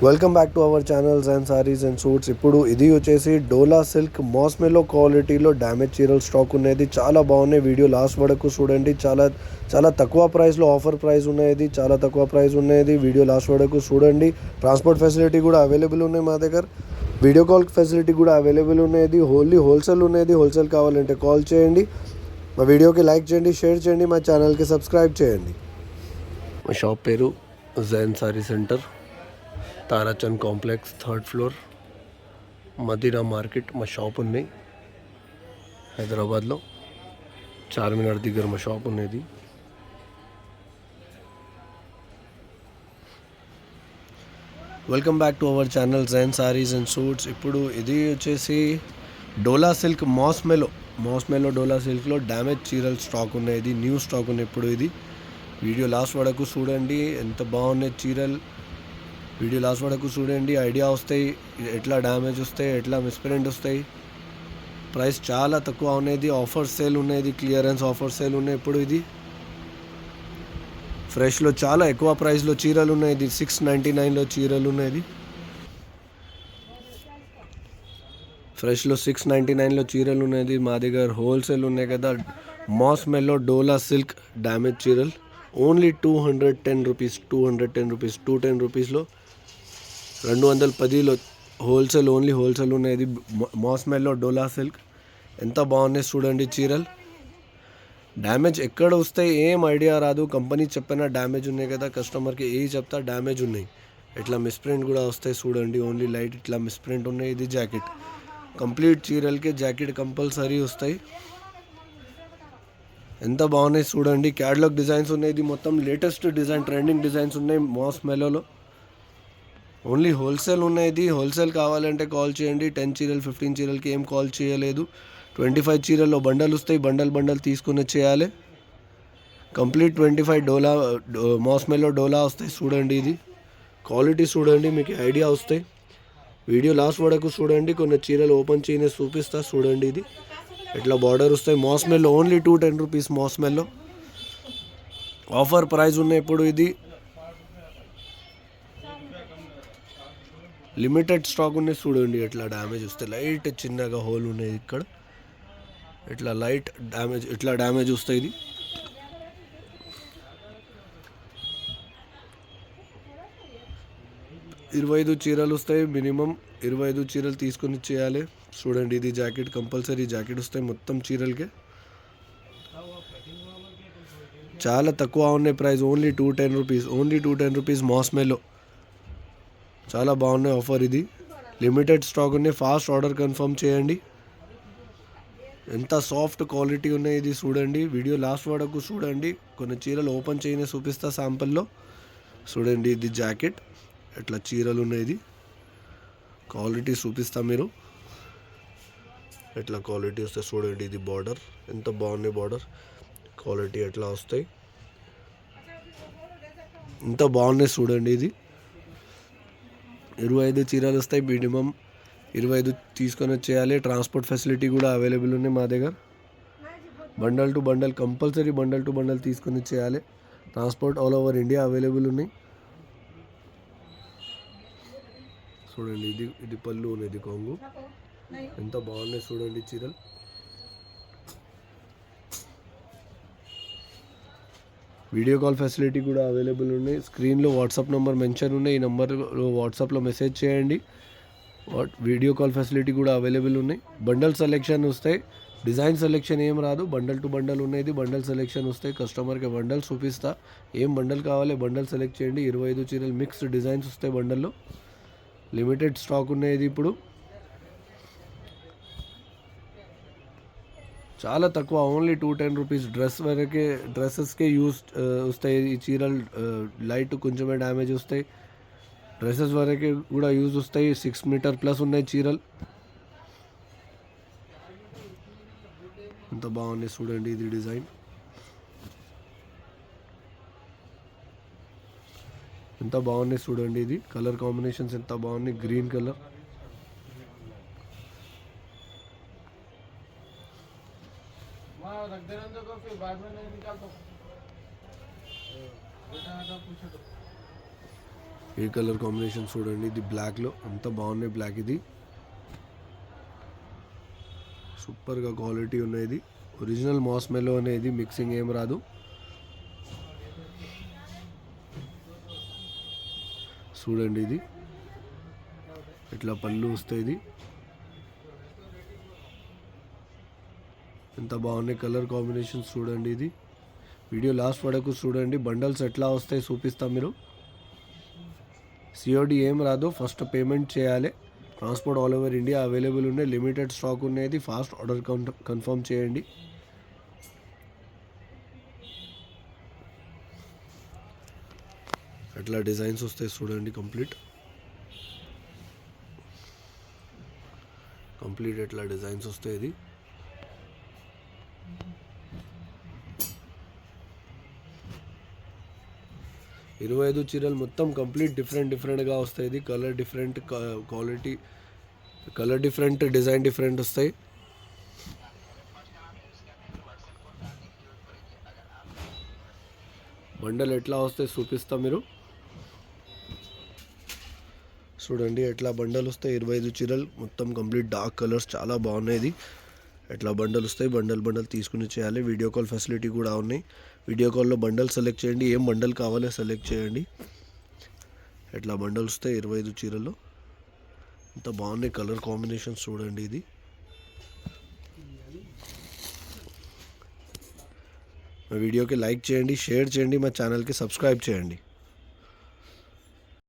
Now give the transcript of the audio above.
Welcome back to hour channels and saris and suits. ఇప్పుడు ఇది వచ్చేసి డోలా సిల్క్ మాస్మెలో క్వాలిటీలో డ్యామేజ్ చీరలు స్టాక్ ఉన్నది. చాలా బాగున్నాయి. వీడియో లాస్ట్ వరకు చూడండి. చాలా తక్కువ ప్రైస్లో ఆఫర్ ప్రైస్ ఉన్నది. చాలా తక్కువ ప్రైస్ ఉన్నది. వీడియో లాస్ట్ వరకు చూడండి. ట్రాన్స్పోర్ట్ ఫెసిలిటీ కూడా అవైలబుల్ ఉన్నాయి మా దగ్గర. వీడియో కాల్ ఫెసిలిటీ కూడా అవైలబుల్ ఉన్నది. హోల్సేల్ ఉన్నది. హోల్సేల్ కావాలంటే కాల్ చేయండి. మా వీడియోకి లైక్ చేయండి, షేర్ చేయండి, మా ఛానల్కి సబ్స్క్రైబ్ చేయండి. మా షాప్ పేరు Jain sari centre, Tarachand complex, 3rd floor, Madina market. మా షాప్ ఉంది హైదరాబాద్లో, చార్మినార్ దగ్గర మా షాప్ ఉన్నది. Welcome back to our channel Jain saris and suits. ఇప్పుడు ఇది వచ్చేసి డోలా సిల్క్ మాస్మెలో డోలా సిల్క్లో డ్యామేజ్ చీరలు స్టాక్ ఉన్నది. న్యూ స్టాక్ ఉన్నాయి. ఇప్పుడు ఇది వీడియో లాస్ట్ వరకు చూడండి. ఎంత బాగున్నాయి చీరలు. వీడియో లాస్ట్ వరకు చూడండి. ఐడియా వస్తాయి ఎట్లా డ్యామేజ్ వస్తాయి, ఎట్లా మిస్ప్రింట్ వస్తాయి. ప్రైస్ చాలా తక్కువ ఉన్నది. ఆఫర్ సేల్ ఉన్నది, క్లియరెన్స్ ఆఫర్ సేల్ ఉన్నాయి. ఇప్పుడు ఇది ఫ్రెష్లో చాలా ఎక్కువ ప్రైస్లో చీరలు ఉన్నాయి. ఇది 699లో చీరలు ఉన్నది. ఫ్రెష్లో 699లో చీరలు ఉన్నది. మా దగ్గర హోల్సేల్ ఉన్నాయి కదా. మాస్మెలో డోలా సిల్క్ డ్యామేజ్ చీరలు ఓన్లీ 210 రూపీస్. 210 రూపీస్లో 210లో హోల్సేల్, ఓన్లీ హోల్సేల్ ఉన్నది. మాస్మెల్లో డోలా సిల్క్ ఎంత బాగున్నాయి చూడండి చీరలు. డ్యామేజ్ ఎక్కడ వస్తాయి ఏం ఐడియా రాదు. కంపెనీ చెప్పిన డ్యామేజ్ ఉన్నాయి కదా, కస్టమర్కి ఏ చెప్తా డ్యామేజ్ ఉన్నాయి. ఇట్లా మిస్ప్రింట్ కూడా వస్తాయి చూడండి. ఓన్లీ లైట్ ఇట్లా మిస్ప్రింట్ ఉన్నాయి. ఇది జాకెట్, కంప్లీట్ చీరలకి జాకెట్ కంపల్సరీ వస్తాయి. ఎంత బాగున్నాయి చూడండి. క్యాటలాగ్ డిజైన్స్ ఉన్నాయి. ఇది మొత్తం లేటెస్ట్ డిజైన్, ట్రెండింగ్ డిజైన్స్ ఉన్నాయి మాస్మెలోలో. ఓన్లీ హోల్సేల్ ఉన్నది. హోల్సేల్ కావాలంటే కాల్ చేయండి. 10 చీరలు 15 చీరలకి ఏం కాల్ చేయలేదు. 25 చీరల్లో బండల్ వస్తాయి. బండల్ తీసుకుని చేయాలి. కంప్లీట్ 25 డోలా మాస్మెలో డోలా వస్తాయి చూడండి. ఇది క్వాలిటీ చూడండి, మీకు ఐడియా వస్తాయి. వీడియో లాస్ట్ వరకు చూడండి. కొన్ని చీరలు ఓపెన్ చేయని చూపిస్తా చూడండి. ఇది ఇట్లా బార్డర్ వస్తాయి. మాస్మెల్లో ఓన్లీ 210 రూపీస్. మాస్మెల్లో ఆఫర్ ప్రైస్ ఉన్నాయి. ఇప్పుడు ఇది లిమిటెడ్ స్టాక్ ఉన్నాయి చూడండి. ఎట్లా డ్యామేజ్ వస్తాయి. లైట్ చిన్నగా హోల్ ఉన్నాయి ఇక్కడ. ఇట్లా లైట్ డ్యామేజ్, ఇట్లా డ్యామేజ్ వస్తాయి. ఇది 25 చీరలు వస్తాయి. మినిమం 25 చీరలు తీసుకొని చేయాలి చూడండి. ఇది జాకెట్ కంపల్సరీ జాకెట్ వస్తాయి మొత్తం చీరలకి. చాలా తక్కువ ఉన్నాయి price. Only 210 rupees. Only 210 rupees మాస్మెలో. చాలా బాగున్నాయి ఆఫర్. ఇది లిమిటెడ్ స్టాక్ ఉన్నాయి. ఫాస్ట్ ఆర్డర్ కన్ఫర్మ్ చేయండి. ఎంత సాఫ్ట్ క్వాలిటీ ఉన్నాయి ఇది చూడండి. వీడియో లాస్ట్ వరకు చూడండి. కొన్ని చీరలు ఓపెన్ చేయని చూపిస్తా శాంపుల్లో చూడండి. ఇది జాకెట్, ఇట్లా చీరలు ఉన్నాయి. ఇది క్వాలిటీ చూపిస్తా మీరు. ఎట్లా క్వాలిటీ వస్తాయి చూడండి. ఇది బార్డర్ ఎంత బాగున్నాయి. బార్డర్ క్వాలిటీ ఎట్లా వస్తాయి, ఎంత బాగున్నాయి చూడండి. ఇది 25 చీరలు వస్తాయి. మినిమం 25 తీసుకొని చేయాలి. ట్రాన్స్పోర్ట్ ఫెసిలిటీ కూడా అవైలబుల్ ఉన్నాయి మా దగ్గర. బండల్ టు బండల్ కంపల్సరీ తీసుకొని చేయాలి. Transport all over India available ఉన్నాయి చూడండి. ఇది పళ్ళు ఉన్నది కొంగు. ఎంత బాగున్నాయి చూడండి చీరలు. వీడియో కాల్ ఫెసిలిటీ కూడా అవైలబుల్ ఉన్నాయి. స్క్రీన్లో వాట్సాప్ నెంబర్ మెన్షన్ ఉన్నాయి. ఈ నెంబర్లో వాట్సాప్లో మెసేజ్ చేయండి. వీడియో కాల్ ఫెసిలిటీ కూడా అవైలబుల్ ఉన్నాయి. బండల్ సెలెక్షన్ వస్తాయి. డిజైన్ సెలెక్షన్ ఏం రాదు. బండల్ టు బండల్ ఉన్నది. బండల్ సెలెక్షన్ వస్తాయి. కస్టమర్కి బండల్ చూపిస్తా. ఏం బండల్ కావాలి బండల్ సెలెక్ట్ చేయండి. 25 చీరలు మిక్స్డ్ డిజైన్స్ వస్తాయి బండల్లో. లిమిటెడ్ స్టాక్ ఉన్నది. ఇప్పుడు చాలా తక్కువ. Only 210 rupees. డ్రెస్సెస్కే యూస్ వస్తాయి ఈ చీరలు. లైట్ కొంచెమే డ్యామేజ్ వస్తాయి. డ్రెస్సెస్ వరకే కూడా యూజ్ వస్తాయి. 6 మీటర్ ప్లస్ ఉన్నాయి చీరలు. ఎంత బాగుంది చూడండి. ఇది డిజైన్ ఎంత బాగున్నాయి చూడండి. ఇది కలర్ కాంబినేషన్స్ ఎంత బాగున్నాయి. గ్రీన్ కలర్, ఈ కలర్ కాంబినేషన్ చూడండి, ఇది బ్లాక్లో అంత బాగున్నాయి. బ్లాక్ ఇది సూపర్గా క్వాలిటీ ఉన్నది. ఒరిజినల్ మాస్మెలో అనేది మిక్సింగ్ ఏం రాదు. చూడండి ఇది ఇట్లా పళ్ళు వస్తాయి. ఇది ఎంత బాగున్నాయి కలర్ కాంబినేషన్స్ చూడండి. ఇది వీడియో లాస్ట్ వరకు చూడండి. బండల్స్ ఎట్లా వస్తాయి చూపిస్తాం. మీరు సిఓడి ఏం రాదు, ఫస్ట్ పేమెంట్ చేయాలి. Transport all over India available ఉన్నాయి. లిమిటెడ్ స్టాక్ ఉన్నది. ఫాస్ట్ ఆర్డర్ కన్ఫర్మ్ చేయండి. ఎట్లా డిజైన్స్ వస్తాయి చూడండి. కంప్లీట్ ఎట్లా డిజైన్స్ వస్తాయి. ఇది 25 చీరలు మొత్తం కంప్లీట్ డిఫరెంట్గా వస్తాయి. ఇది colour different, quality colour different, design different వస్తాయి. బండల్ ఎట్లా వస్తాయి చూపిస్తా. మీరు చూడండి ఎట్లా బండల్ వస్తాయి. 25 చీరలు మొత్తం కంప్లీట్ డార్క్ కలర్స్ చాలా బాగున్నాయి. ఎట్లా బండల్ వస్తాయి. బండల్ తీసుకుని చేయాలి. వీడియో కాల్ ఫెసిలిటీ కూడా ఉన్నాయి. వీడియో కాల్లో బండల్ సెలెక్ట్ చేయండి. ఏం బండల్ కావాలో సెలెక్ట్ చేయండి. ఎట్లా బండల్ వస్తాయి 25 చీరల్లో. ఇంత బాగున్నాయి కలర్ కాంబినేషన్స్ చూడండి. ఇది మా వీడియోకి లైక్ చేయండి, షేర్ చేయండి, మా ఛానల్కి సబ్స్క్రైబ్ చేయండి.